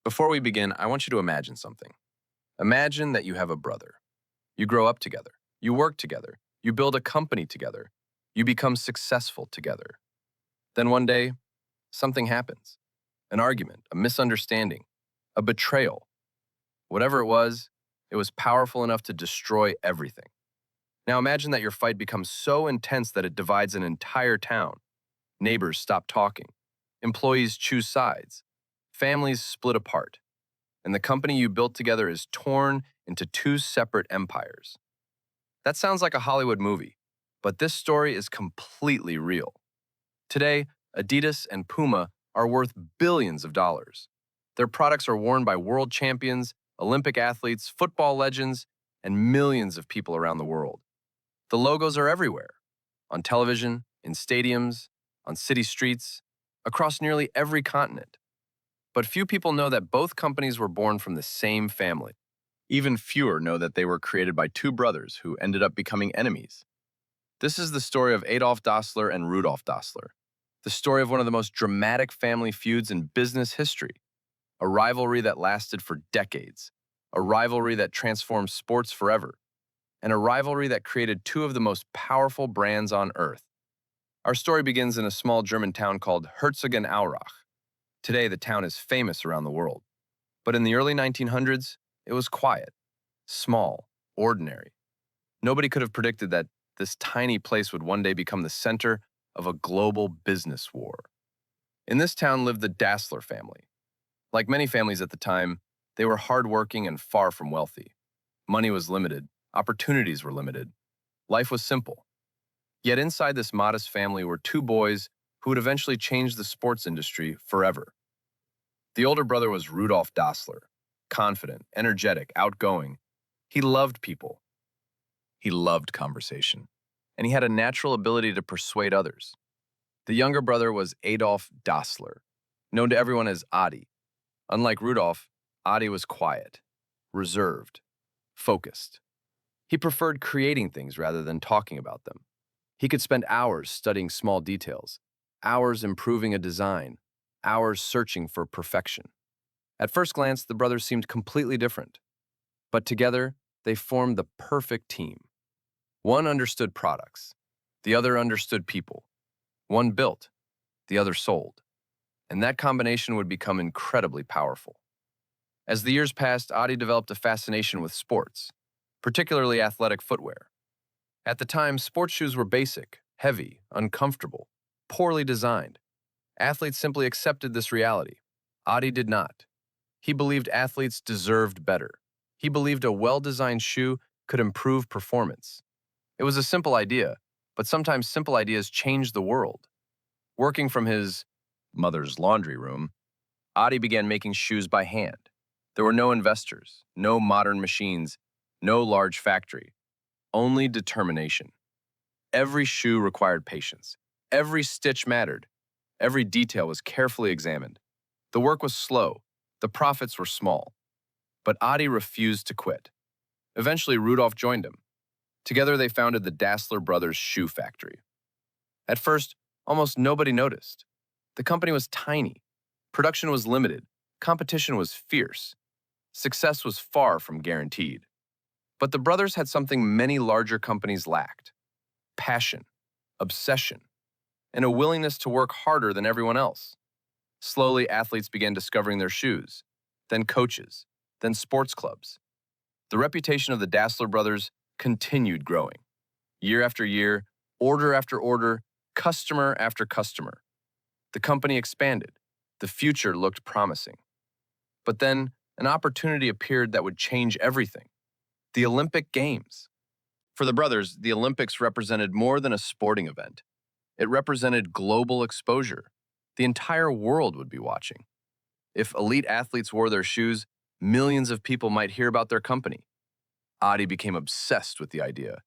Before we begin, I want you to imagine something. Imagine that you have a brother. You grow up together. You work together. You build a company together. You become successful together. Then one day, something happens. An argument, a misunderstanding, a betrayal. Whatever it was powerful enough to destroy everything. Now imagine that your fight becomes so intense that it divides an entire town. Neighbors stop talking. Employees choose sides. Families split apart. And the company you built together is torn into two separate empires. That sounds like a Hollywood movie, but this story is completely real. Today, Adidas and Puma are worth billions of dollars. Their products are worn by world champions, Olympic athletes, football legends, and millions of people around the world. The logos are everywhere, on television, in stadiums, on city streets, across nearly every continent. But few people know that both companies were born from the same family. Even fewer know that they were created by two brothers who ended up becoming enemies. This is the story of Adolf Dassler and Rudolf Dassler, the story of one of the most dramatic family feuds in business history, a rivalry that lasted for decades, a rivalry that transformed sports forever, and a rivalry that created two of the most powerful brands on earth. Our story begins in a small German town called Herzogenaurach. Today, the town is famous around the world. But in the early 1900s, it was quiet, small, ordinary. Nobody could have predicted that this tiny place would one day become the center of a global business war. In this town lived the Dassler family. Like many families at the time, they were hardworking and far from wealthy. Money was limited, opportunities were limited. Life was simple. Yet inside this modest family were two boys who would eventually change the sports industry forever. The older brother was Rudolf Dassler, confident, energetic, outgoing. He loved people. He loved conversation, and he had a natural ability to persuade others. The younger brother was Adolf Dassler, known to everyone as Adi. Unlike Rudolf, Adi was quiet, reserved, focused. He preferred creating things rather than talking about them. He could spend hours studying small details, hours improving a design, hours searching for perfection. At first glance, the brothers seemed completely different. But together, they formed the perfect team. One understood products. The other understood people. One built. The other sold. And that combination would become incredibly powerful. As the years passed, Adi developed a fascination with sports, particularly athletic footwear. At the time, sports shoes were basic, heavy, uncomfortable, poorly designed. Athletes simply accepted this reality. Adi did not. He believed athletes deserved better. He believed a well-designed shoe could improve performance. It was a simple idea, but sometimes simple ideas change the world. Working from his mother's laundry room, Adi began making shoes by hand. There were no investors, no modern machines, no large factory, only determination. Every shoe required patience. Every stitch mattered. Every detail was carefully examined. The work was slow. The profits were small. But Adi refused to quit. Eventually, Rudolf joined him. Together, they founded the Dassler Brothers Shoe Factory. At first, almost nobody noticed. The company was tiny. Production was limited. Competition was fierce. Success was far from guaranteed. But the brothers had something many larger companies lacked: passion, obsession, and a willingness to work harder than everyone else. Slowly, athletes began discovering their shoes, then coaches, then sports clubs. The reputation of the Dassler brothers continued growing. Year after year, order after order, customer after customer. The company expanded. The future looked promising. But then, an opportunity appeared that would change everything: the Olympic Games. For the brothers, the Olympics represented more than a sporting event. It represented global exposure. The entire world would be watching. If elite athletes wore their shoes, millions of people might hear about their company. Adi became obsessed with the idea.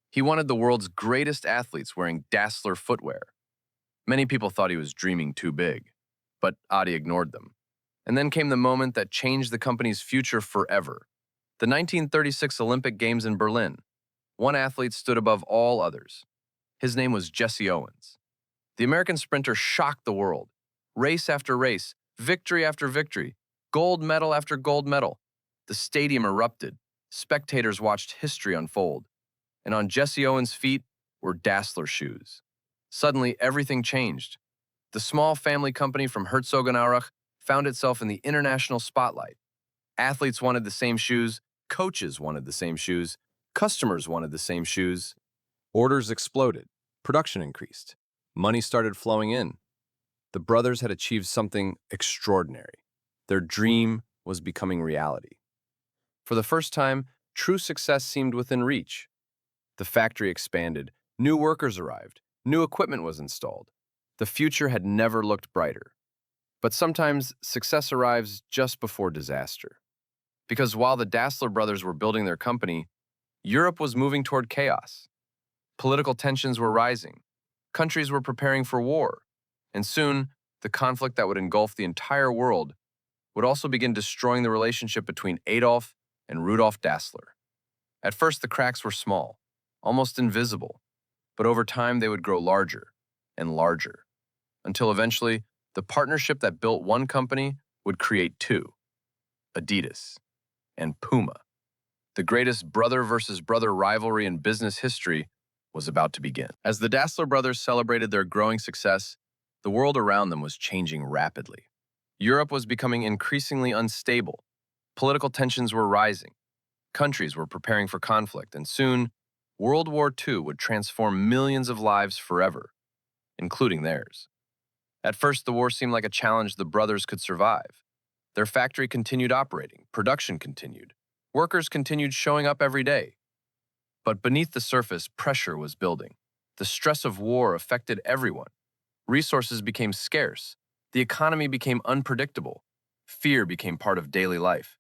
He wanted the world's greatest athletes wearing Dassler footwear. Many people thought he was dreaming too big, but Adi ignored them. And then came the moment that changed the company's future forever: the 1936 Olympic Games in Berlin. One athlete stood above all others. His name was Jesse Owens. The American sprinter shocked the world. Race after race, victory after victory, Gold medal after gold medal. The stadium erupted. Spectators watched history unfold. And on Jesse Owens' feet were Dassler shoes. Suddenly, everything changed. The small family company from Herzogenaurach found itself in the international spotlight. Athletes wanted the same shoes, coaches wanted the same shoes, customers wanted the same shoes. Orders exploded, production increased, money started flowing in. The brothers had achieved something extraordinary. Their dream was becoming reality. For the first time, true success seemed within reach. The factory expanded, new workers arrived, new equipment was installed. The future had never looked brighter. But sometimes success arrives just before disaster. Because while the Dassler brothers were building their company, Europe was moving toward chaos. Political tensions were rising. Countries were preparing for war. And soon, the conflict that would engulf the entire world would also begin destroying the relationship between Adolf and Rudolf Dassler. At first, the cracks were small, almost invisible, but over time they would grow larger and larger, until eventually the partnership that built one company would create two, Adidas and Puma. The greatest brother versus brother rivalry in business history was about to begin. As the Dassler brothers celebrated their growing success, the world around them was changing rapidly. Europe was becoming increasingly unstable. Political tensions were rising. Countries were preparing for conflict, and soon, World War II would transform millions of lives forever, including theirs. At first, the war seemed like a challenge the brothers could survive. Their factory continued operating, production continued, workers continued showing up every day. But beneath the surface, pressure was building. The stress of war affected everyone. Resources became scarce. The economy became unpredictable. Fear became part of daily life.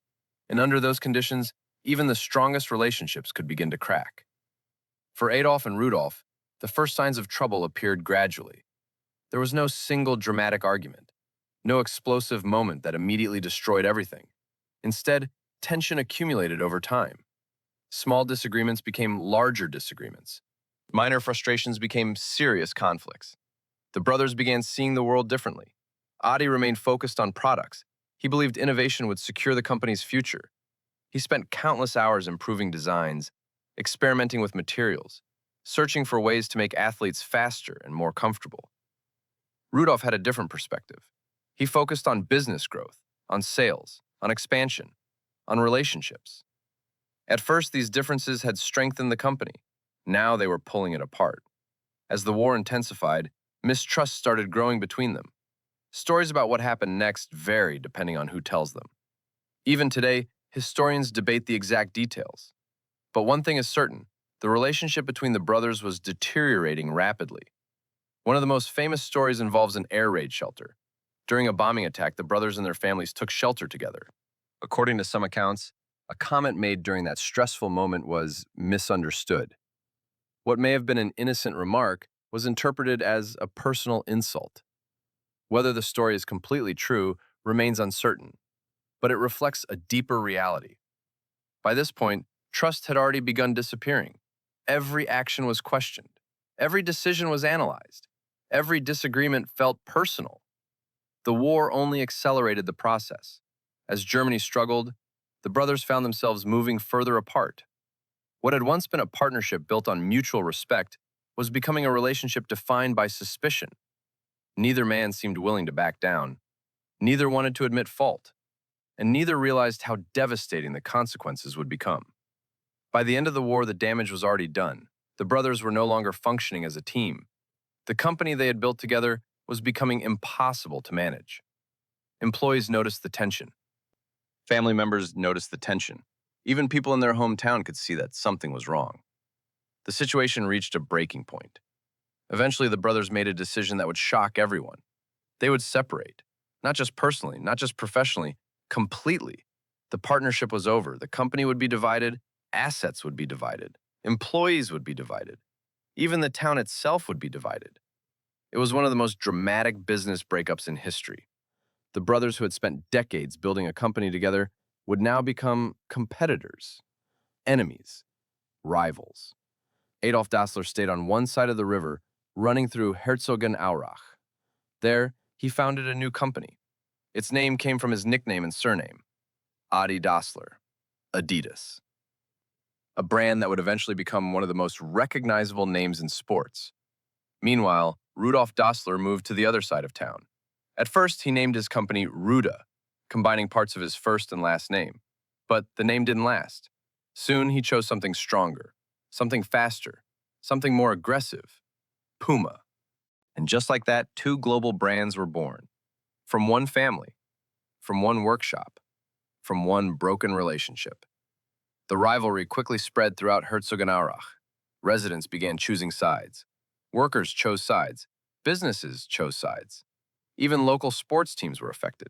And under those conditions, even the strongest relationships could begin to crack. For Adolf and Rudolf, the first signs of trouble appeared gradually. There was no single dramatic argument, no explosive moment that immediately destroyed everything. Instead, tension accumulated over time. Small disagreements became larger disagreements. Minor frustrations became serious conflicts. The brothers began seeing the world differently. Adi remained focused on products. He believed innovation would secure the company's future. He spent countless hours improving designs, experimenting with materials, searching for ways to make athletes faster and more comfortable. Rudolf had a different perspective. He focused on business growth, on sales, on expansion, on relationships. At first, these differences had strengthened the company. Now they were pulling it apart. As the war intensified, mistrust started growing between them. Stories about what happened next vary depending on who tells them. Even today, historians debate the exact details. But one thing is certain, the relationship between the brothers was deteriorating rapidly. One of the most famous stories involves an air raid shelter. During a bombing attack, the brothers and their families took shelter together. According to some accounts, a comment made during that stressful moment was misunderstood. What may have been an innocent remark was interpreted as a personal insult. Whether the story is completely true remains uncertain, but it reflects a deeper reality. By this point, trust had already begun disappearing. Every action was questioned. Every decision was analyzed. Every disagreement felt personal. The war only accelerated the process. As Germany struggled, the brothers found themselves moving further apart. What had once been a partnership built on mutual respect was becoming a relationship defined by suspicion. Neither man seemed willing to back down. Neither wanted to admit fault. And neither realized how devastating the consequences would become. By the end of the war, the damage was already done. The brothers were no longer functioning as a team. The company they had built together was becoming impossible to manage. Employees noticed the tension. Family members noticed the tension. Even people in their hometown could see that something was wrong. The situation reached a breaking point. Eventually, the brothers made a decision that would shock everyone. They would separate, not just personally, not just professionally, completely. The partnership was over. The company would be divided, assets would be divided, employees would be divided. Even the town itself would be divided. It was one of the most dramatic business breakups in history. The brothers who had spent decades building a company together would now become competitors, enemies, rivals. Adolf Dassler stayed on one side of the river, running through Herzogenaurach. There, he founded a new company. Its name came from his nickname and surname, Adi Dassler, Adidas, a brand that would eventually become one of the most recognizable names in sports. Meanwhile, Rudolf Dassler moved to the other side of town. At first, he named his company Ruda, combining parts of his first and last name. But the name didn't last. Soon, he chose something stronger, something faster, something more aggressive, Puma. And just like that, two global brands were born. From one family, from one workshop, from one broken relationship. The rivalry quickly spread throughout Herzogenaurach. Residents began choosing sides. Workers chose sides. Businesses chose sides. Even local sports teams were affected.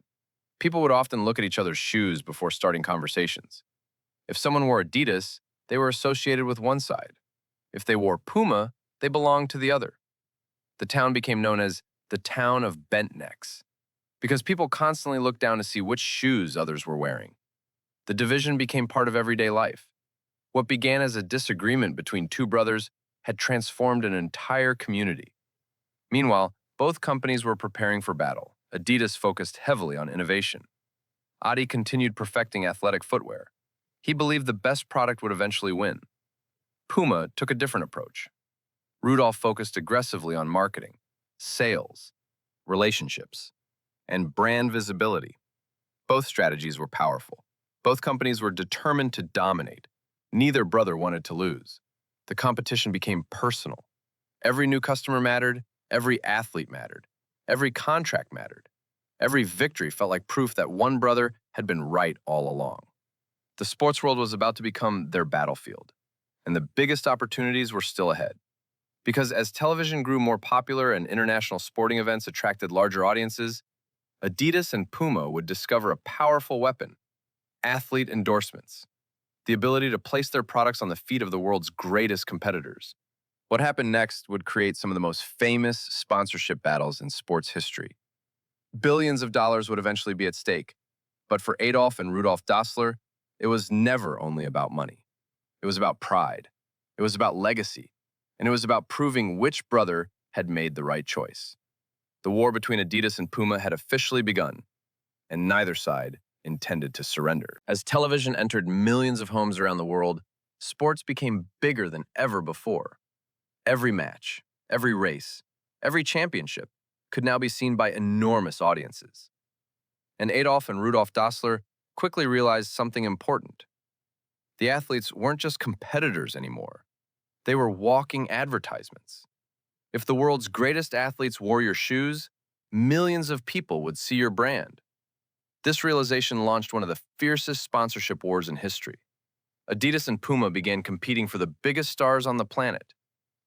People would often look at each other's shoes before starting conversations. If someone wore Adidas, they were associated with one side. If they wore Puma, they belonged to the other. The town became known as the town of bent necks, because people constantly looked down to see which shoes others were wearing. The division became part of everyday life. What began as a disagreement between two brothers had transformed an entire community. Meanwhile, both companies were preparing for battle. Adidas focused heavily on innovation. Adi continued perfecting athletic footwear. He believed the best product would eventually win. Puma took a different approach. Rudolf focused aggressively on marketing, sales, relationships, and brand visibility. Both strategies were powerful. Both companies were determined to dominate. Neither brother wanted to lose. The competition became personal. Every new customer mattered, every athlete mattered, every contract mattered. Every victory felt like proof that one brother had been right all along. The sports world was about to become their battlefield, and the biggest opportunities were still ahead. Because as television grew more popular and international sporting events attracted larger audiences, Adidas and Puma would discover a powerful weapon: athlete endorsements, the ability to place their products on the feet of the world's greatest competitors. What happened next would create some of the most famous sponsorship battles in sports history. Billions of dollars would eventually be at stake, but for Adolf and Rudolf Dassler, it was never only about money. It was about pride, it was about legacy, and it was about proving which brother had made the right choice. The war between Adidas and Puma had officially begun, and neither side intended to surrender. As television entered millions of homes around the world, sports became bigger than ever before. Every match, every race, every championship could now be seen by enormous audiences. And Adolf and Rudolf Dassler quickly realized something important. The athletes weren't just competitors anymore. They were walking advertisements. If the world's greatest athletes wore your shoes, millions of people would see your brand. This realization launched one of the fiercest sponsorship wars in history. Adidas and Puma began competing for the biggest stars on the planet.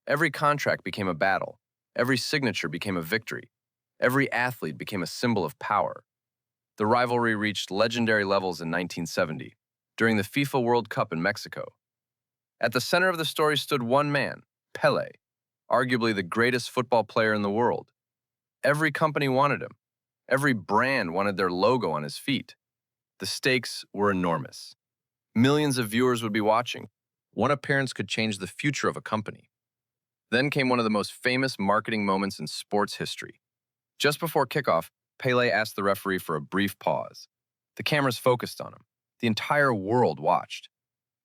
Every contract became a battle. Every signature became a victory. Every athlete became a symbol of power. The rivalry reached legendary levels in 1970, during the FIFA World Cup in Mexico. At the center of the story stood one man, Pelé, arguably the greatest football player in the world. Every company wanted him. Every brand wanted their logo on his feet. The stakes were enormous. Millions of viewers would be watching. One appearance could change the future of a company. Then came one of the most famous marketing moments in sports history. Just before kickoff, Pelé asked the referee for a brief pause. The cameras focused on him. The entire world watched.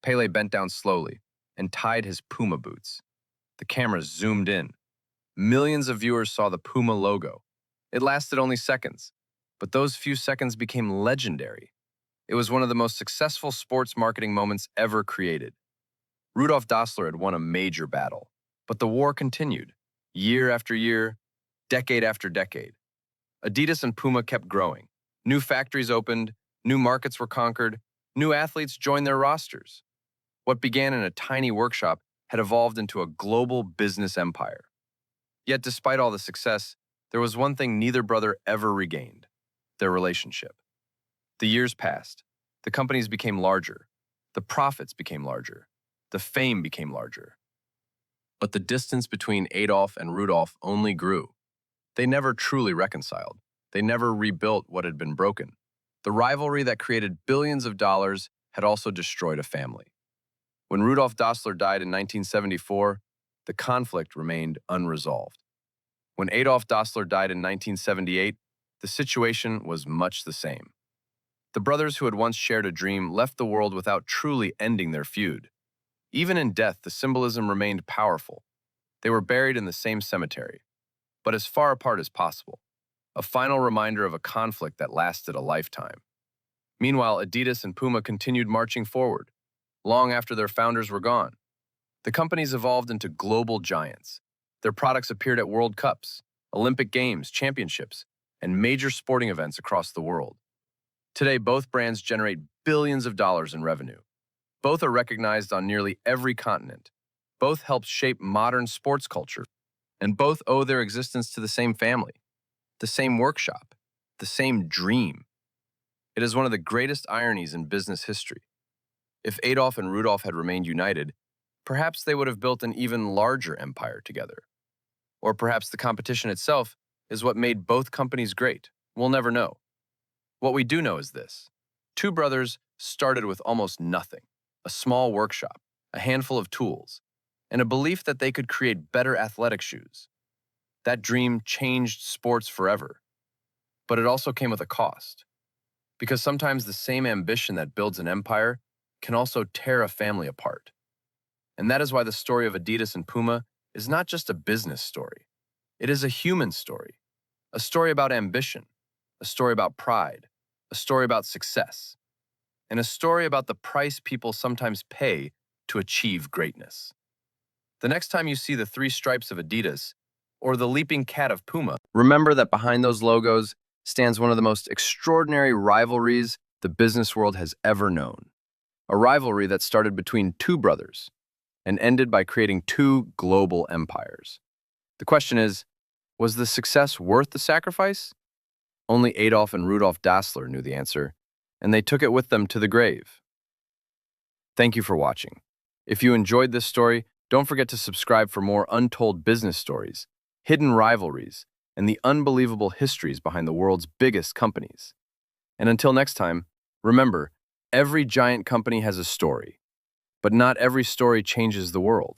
Pelé bent down slowly and tied his Puma boots. The cameras zoomed in. Millions of viewers saw the Puma logo. It lasted only seconds, but those few seconds became legendary. It was one of the most successful sports marketing moments ever created. Rudolf Dassler had won a major battle, but the war continued, year after year, decade after decade. Adidas and Puma kept growing. New factories opened, new markets were conquered, new athletes joined their rosters. What began in a tiny workshop had evolved into a global business empire. Yet despite all the success, there was one thing neither brother ever regained: their relationship. The years passed. The companies became larger. The profits became larger. The fame became larger. But the distance between Adolf and Rudolf only grew. They never truly reconciled. They never rebuilt what had been broken. The rivalry that created billions of dollars had also destroyed a family. When Rudolf Dassler died in 1974, the conflict remained unresolved. When Adolf Dassler died in 1978, the situation was much the same. The brothers who had once shared a dream left the world without truly ending their feud. Even in death, the symbolism remained powerful. They were buried in the same cemetery, but as far apart as possible, a final reminder of a conflict that lasted a lifetime. Meanwhile, Adidas and Puma continued marching forward, long after their founders were gone. The companies evolved into global giants. Their products appeared at World Cups, Olympic Games, championships, and major sporting events across the world. Today, both brands generate billions of dollars in revenue. Both are recognized on nearly every continent. Both helped shape modern sports culture, and both owe their existence to the same family, the same workshop, the same dream. It is one of the greatest ironies in business history. If Adolf and Rudolf had remained united, perhaps they would have built an even larger empire together. Or perhaps the competition itself is what made both companies great. We'll never know. What we do know is this. Two brothers started with almost nothing, a small workshop, a handful of tools, and a belief that they could create better athletic shoes. That dream changed sports forever, but it also came with a cost. Because sometimes the same ambition that builds an empire can also tear a family apart. And that is why the story of Adidas and Puma is not just a business story. It is a human story, a story about ambition, a story about pride, a story about success, and a story about the price people sometimes pay to achieve greatness. The next time you see the three stripes of Adidas or the leaping cat of Puma, remember that behind those logos stands one of the most extraordinary rivalries the business world has ever known. A rivalry that started between two brothers and ended by creating two global empires. The question is, was the success worth the sacrifice? Only Adolf and Rudolf Dassler knew the answer, and they took it with them to the grave. Thank you for watching. If you enjoyed this story, don't forget to subscribe for more untold business stories, hidden rivalries, and the unbelievable histories behind the world's biggest companies. And until next time, remember, every giant company has a story, but not every story changes the world.